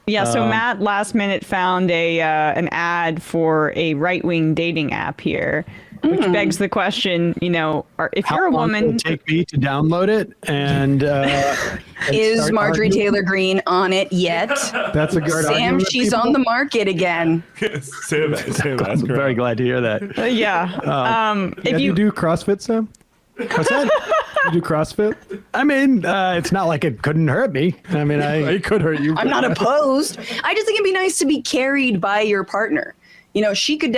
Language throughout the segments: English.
Yeah, so Matt last minute found an ad for a right-wing dating app here, which begs the question, if you're a woman... How long will it take me to download it? And is Marjorie Taylor Greene on it yet? That's a good Sam, she's on the market again. Sam, I'm very glad to hear that. Yeah. If you do CrossFit, Sam? What's that? You do CrossFit? I mean, it's not like it couldn't hurt me. I mean, it could hurt you. I'm not opposed. I just think it'd be nice to be carried by your partner. She could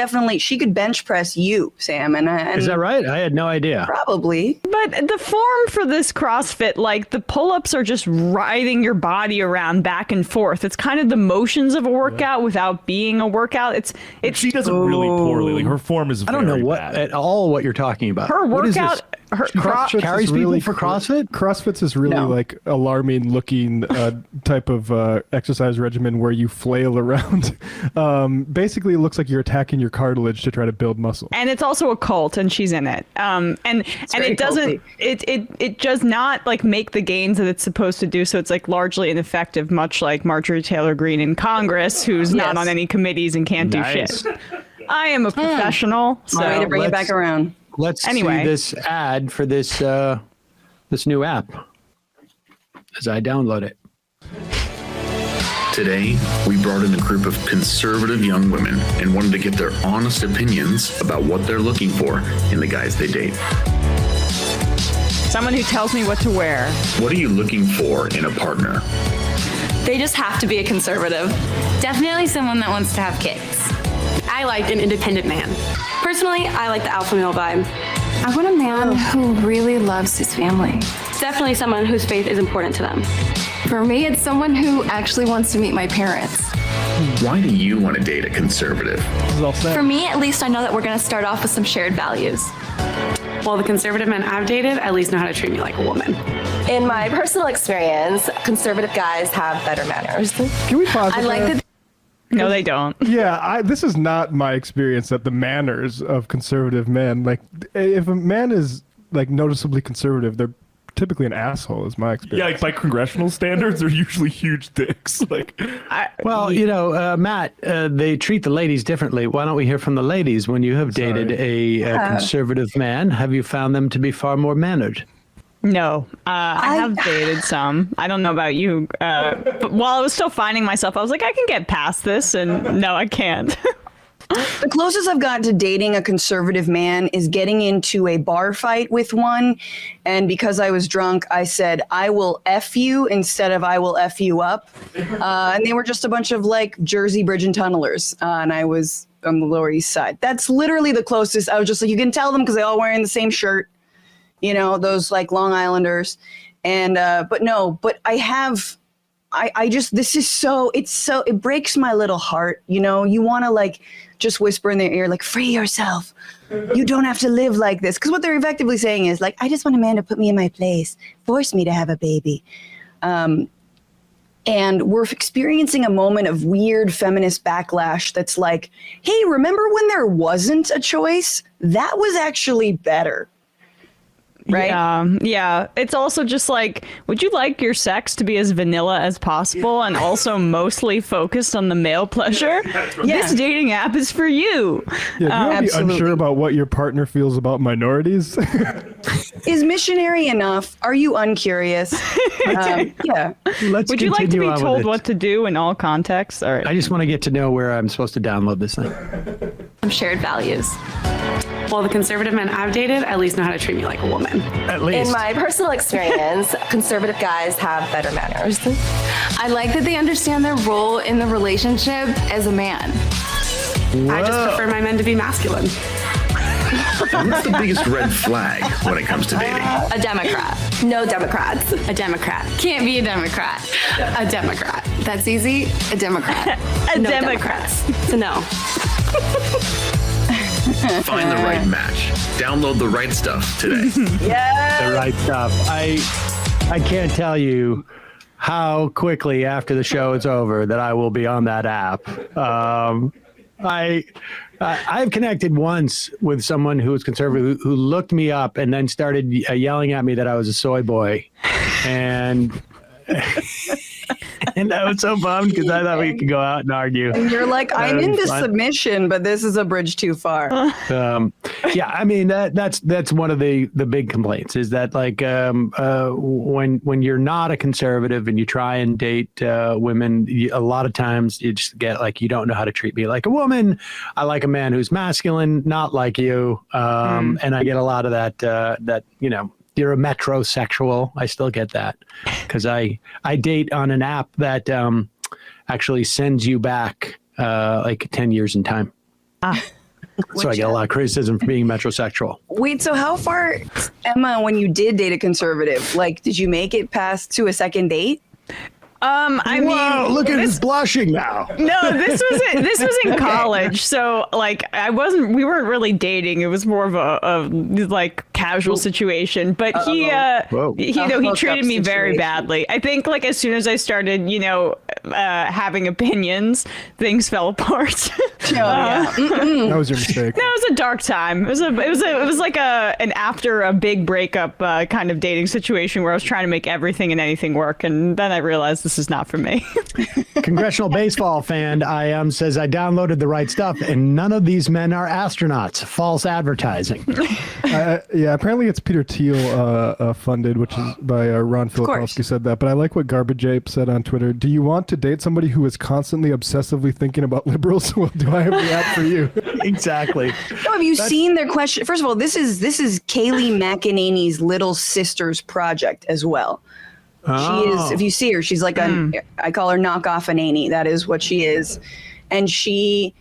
bench press you, Sam. And is that right? I had no idea. Probably. But the form for this CrossFit, like the pull-ups are just writhing your body around back and forth. It's kind of the motions of a workout without being a workout. She does it really poorly. Like her form is. I don't know what you're talking about. Her workout. Carries people for CrossFit? CrossFit's is really like alarming looking type of exercise regimen where you flail around. Basically, it looks like you're attacking your cartilage to try to build muscle. And it's also a cult, and she's in it. And it doesn't. It does not like make the gains that it's supposed to do. So it's like largely ineffective, much like Marjorie Taylor Greene in Congress, who's not on any committees and can't do shit. I am a professional. So way to bring it back around. Let's see this ad for this new app as I download it. Today, we brought in a group of conservative young women and wanted to get their honest opinions about what they're looking for in the guys they date. Someone who tells me what to wear. What are you looking for in a partner? They just have to be a conservative. Definitely someone that wants to have kids. I like an independent man. Personally, I like the alpha male vibe. I want a man who really loves his family. Definitely someone whose faith is important to them. For me, it's someone who actually wants to meet my parents. Why do you want to date a conservative? For me, at least I know that we're going to start off with some shared values. Well, the conservative men I've dated at least know how to treat me like a woman. In my personal experience, conservative guys have better manners. Can we pause? I like that. No, they don't. Yeah, this is not my experience that the manners of conservative men, like if a man is like noticeably conservative, they're typically an asshole is my experience. Yeah, like by congressional standards, they're usually huge dicks. Matt, they treat the ladies differently. Why don't we hear from the ladies? When you have dated a conservative man, have you found them to be far more mannered? No, I have dated some. I don't know about you, but while I was still finding myself, I was like, I can get past this, and no, I can't. The closest I've gotten to dating a conservative man is getting into a bar fight with one, and because I was drunk, I said, I will F you instead of I will F you up. And they were just a bunch of like Jersey bridge and tunnelers, and I was on the Lower East Side. That's literally the closest. I was just like, you can tell them because they all wearing the same shirt. Those like Long Islanders. And, but it breaks my little heart. You want to like just whisper in their ear, like, free yourself. You don't have to live like this. Because what they're effectively saying is like, I just want a man to put me in my place, force me to have a baby. And we're experiencing a moment of weird feminist backlash that's like, hey, remember when there wasn't a choice? That was actually better. Right? Yeah. It's also just like, would you like your sex to be as vanilla as possible and also mostly focused on the male pleasure? This dating app is for you. Yeah, you be unsure about what your partner feels about minorities. Is missionary enough? Are you uncurious? Yeah. Would you like to be told what to do in all contexts? All right. I just want to get to know where I'm supposed to download this thing. Some shared values. Well, the conservative men I've dated at least know how to treat me like a woman. At least. In my personal experience, conservative guys have better manners. I like that they understand their role in the relationship as a man. Whoa. I just prefer my men to be masculine. What's the biggest red flag when it comes to dating? A Democrat. No Democrats. A Democrat. Can't be a Democrat. A Democrat. That's easy. A Democrat. No Democrats. So no. Find the right match. Download the right stuff today. The right stuff. I can't tell you how quickly after the show is over that I will be on that app. I've connected once with someone who was conservative who looked me up and then started yelling at me that I was a soy boy. And And I was so bummed because I thought we could go out and argue. And you're like, I'm into fun. submission, but this is a bridge too far. Yeah, I mean that's one of the big complaints is that like when you're not a conservative and you try and date women, a lot of times you just get like, you don't know how to treat me like a woman. I like a man who's masculine, not like you. And I get a lot of that you're a metrosexual. I still get that because I date on an app that actually sends you back like 10 years in time. So I get a lot of criticism for being metrosexual. Wait, so how far, Emma, when you did date a conservative, like, did you make it past to a second date? I mean, look at who's blushing now. No, this was in college. So like we weren't really dating. It was more of a like casual situation. But he treated me very badly. I think like as soon as I started, having opinions, things fell apart. That was your mistake. No, it was a dark time. It was like an after a big breakup kind of dating situation where I was trying to make everything and anything work, and then I realized this is not for me. Congressional baseball fan IM says I downloaded the right stuff, and none of these men are astronauts. False advertising. Yeah, apparently it's Peter Thiel funded, which is by Ron Filipowski said that. But I like what Garbage Ape said on Twitter. Do you want to date somebody who is constantly obsessively thinking about liberals? Well, do I have the app for you? Exactly. No, have you seen their question? First of all, this is Kayleigh McEnany's little sister's project as well. She is, if you see her, she's like I call her knockoff Anani. That is what she is. And she,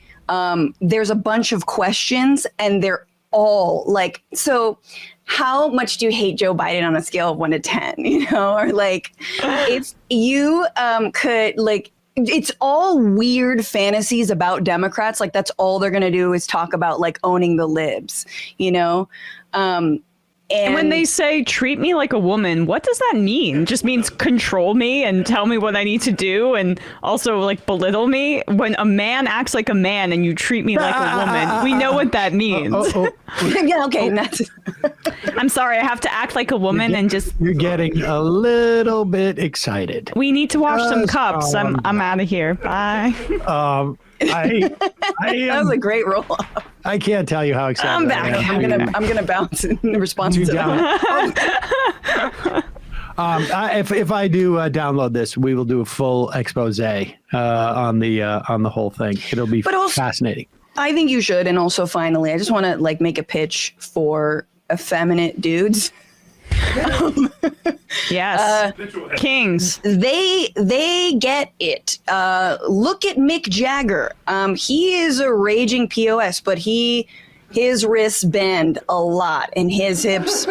there's a bunch of questions and they're all like, so how much do you hate Joe Biden on a scale of 1 to 10? Or like, if you could like, it's all weird fantasies about Democrats. Like that's all they're going to do is talk about like owning the libs, And when they say treat me like a woman, what does that mean? Just means control me and tell me what I need to do and also like belittle me? When a man acts like a man and you treat me like a woman, we know what that means. Yeah, okay. That's I'm sorry, I have to act like a woman and just... You're getting a little bit excited. We need to wash some cups. I'm out of here. Bye. That was a great roll off. I can't tell you how excited I'm back. I am. I'm gonna bounce in response to that. If I do download this, we will do a full expose on the whole thing. It'll be fascinating. I think you should. And also, finally, I just want to like make a pitch for effeminate dudes. Yes, kings. They get it. Look at Mick Jagger. He is a raging POS, but his wrists bend a lot and his hips.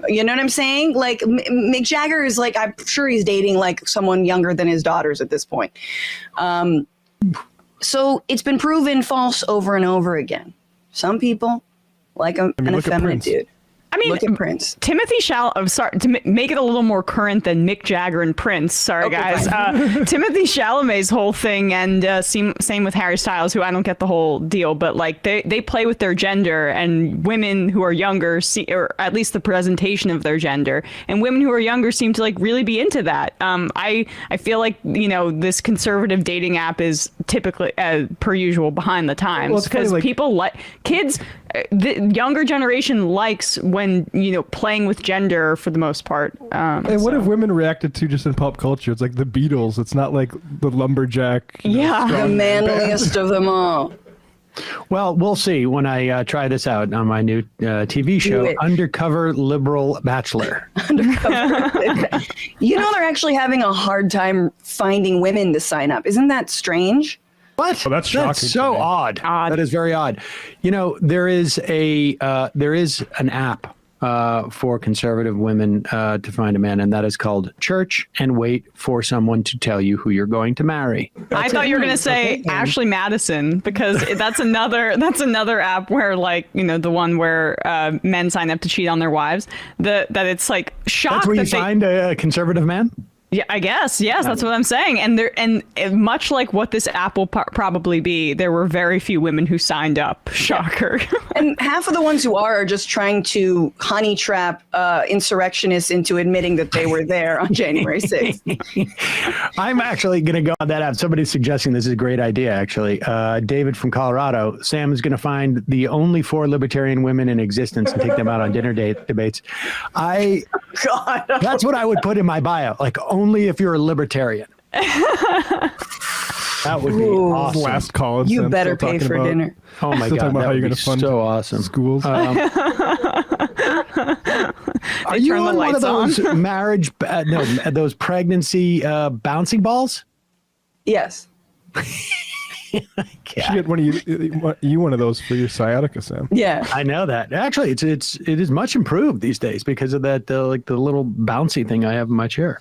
You know what I'm saying? Like Mick Jagger is like, I'm sure he's dating like someone younger than his daughters at this point. So it's been proven false over and over again. Some people like an effeminate dude. I mean, look at Prince. Timothy sorry, to make it a little more current than Mick Jagger and Prince. Sorry, guys. Timothy Chalamet's whole thing, and same with Harry Styles, who I don't get the whole deal, but like they play with their gender, and women who are younger see, or at least the presentation of their gender, and women who are younger seem to like really be into that. I feel like this conservative dating app is typically per usual behind the times because people like kids. The younger generation likes when playing with gender for the most part. And what have women reacted to just in pop culture? It's like the Beatles. It's not like the lumberjack. The manliest of them all. Well, we'll see when I try this out on my new TV show, Undercover Liberal Bachelor. They're actually having a hard time finding women to sign up. Isn't that strange? What? Oh, that's shocking. That's so odd. That is very odd. There is an app for conservative women to find a man, and that is called Church and Wait for Someone to Tell You Who You're Going to Marry. I thought you were going to say Ashley Madison, because that's another app where the one where men sign up to cheat on their wives. That it's like shocked. That's where you find a conservative man? Yeah, I guess. Yes, that's what I'm saying. And much like what this app will probably be, there were very few women who signed up. Shocker. And half of the ones who are just trying to honey trap insurrectionists into admitting that they were there on January 6th. I'm actually going to go on that app. Somebody's suggesting this is a great idea, actually. David from Colorado. Sam is going to find the only 4 libertarian women in existence and take them out on dinner debates. God. That's what I would put in my bio. Like, only if you're a libertarian. That would be awesome. Last call. You better pay for dinner. Oh my Still God, talking about that how would you're be going to fund so awesome. schools. Are you turn the on one of lights those marriage, those pregnancy bouncing balls? Yes. You should get one of those for your sciatica, Sam. Yeah. I know that. Actually, it is much improved these days because of that, like the little bouncy thing I have in my chair.